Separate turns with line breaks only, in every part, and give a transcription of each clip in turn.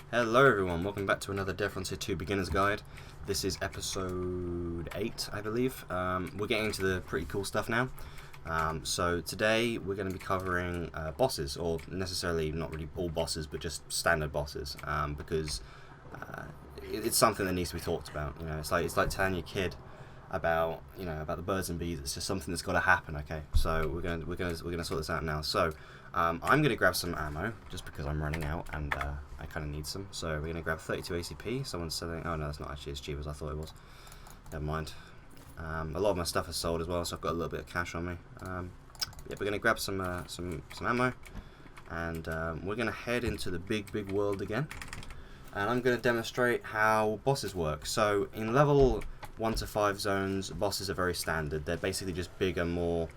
Hello everyone, welcome back to another Death on Tier 2 Beginner's Guide. This is episode 8, I believe. We're getting into the pretty cool stuff now. So today we're going to be covering bosses, or necessarily not really all bosses, but just standard bosses, because it's something that needs to be talked about. You know, it's like telling your kid about about the birds and bees. It's just something that's got to happen. Okay, so we're gonna sort this out now. So I'm gonna grab some ammo just because I'm running out and I kind of need some. So we're gonna grab 32 ACP. Someone's selling. Oh no, that's not actually as cheap as I thought it was. Never mind. A lot of my stuff is sold as well, so I've got a little bit of cash on me. Yeah, we're gonna grab some ammo, and we're gonna head into the big world again. And I'm gonna demonstrate how bosses work. So in level 1 to 5 zones, bosses are very standard. They're basically just bigger, more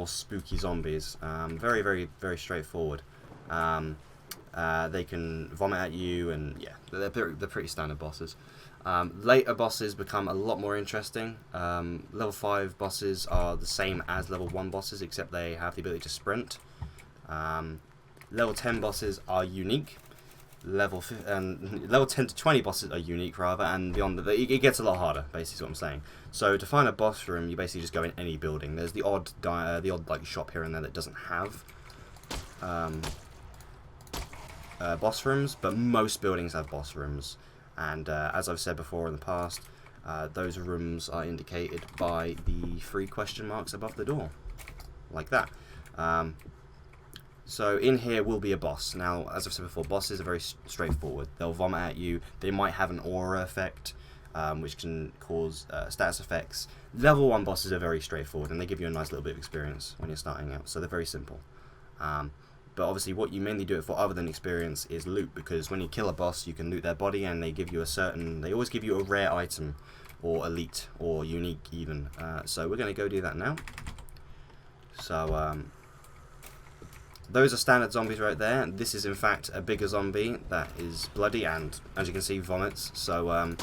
spooky zombies. Very straightforward. They can vomit at you, and yeah, they're pretty standard bosses. Later bosses become a lot more interesting. Level 5 bosses are the same as level 1 bosses, except they have the ability to sprint. Level 10 bosses are unique. Level 10 to 20 bosses are unique, rather, and beyond that, it gets a lot harder. Basically, is what I'm saying. So to find a boss room, you basically just go in any building. There's the odd like shop here and there that doesn't have boss rooms, but most buildings have boss rooms. And as I've said before in the past, those rooms are indicated by the 3 question marks above the door, like that. So in here will be a boss. Now, as I've said before, bosses are very straightforward. They'll vomit at you. They might have an aura effect, which can cause status effects. Level 1 bosses are very straightforward, and they give you a nice little bit of experience when you're starting out. So they're very simple. But obviously what you mainly do it for, other than experience, is loot, because when you kill a boss, you can loot their body, and they give you they always give you a rare item, or elite, or unique even. So we're going to go do that now. So those are standard zombies right there. This is in fact a bigger zombie that is bloody and, as you can see, vomits. So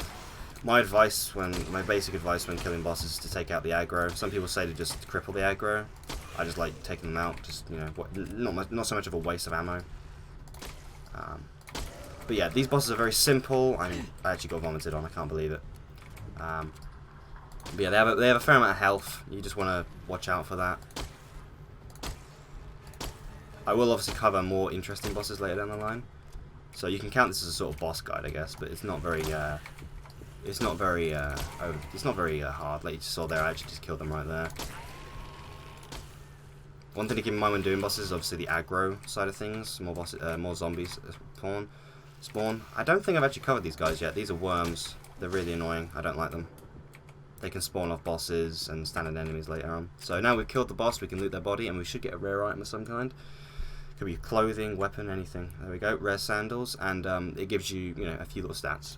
my basic advice when killing bosses is to take out the aggro. Some people say to just cripple the aggro. I just like taking them out, just, you know, not so much of a waste of ammo. But yeah, these bosses are very simple. I actually got vomited on, I can't believe it. But yeah, they have a fair amount of health. You just want to watch out for that. I will obviously cover more interesting bosses later down the line, so you can count this as a sort of boss guide, I guess. But it's not very hard. Like you just saw there, I actually just killed them right there. One thing to keep in mind when doing bosses is obviously the aggro side of things. More zombies spawn. I don't think I've actually covered these guys yet. These are worms. They're really annoying. I don't like them. They can spawn off bosses and standard enemies later on. So now we've killed the boss, we can loot their body, and we should get a rare item of some kind. Could be clothing, weapon, anything. There we go, rare sandals, and it gives you, a few little stats.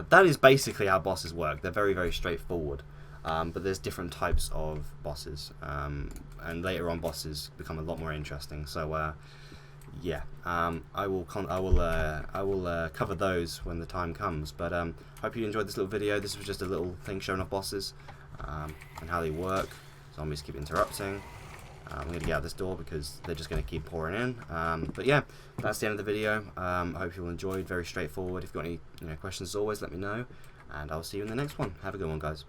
That is basically how bosses work. They're very straightforward, but there's different types of bosses, and later on bosses become a lot more interesting. So yeah, I will cover those when the time comes. But hope you enjoyed this little video. This was just a little thing showing off bosses and how they work. Zombies keep interrupting. I'm going to get out this door because they're just going to keep pouring in. But yeah, that's the end of the video. I hope you all enjoyed. Very straightforward. If you've got any questions, as always, let me know. And I'll see you in the next one. Have a good one, guys.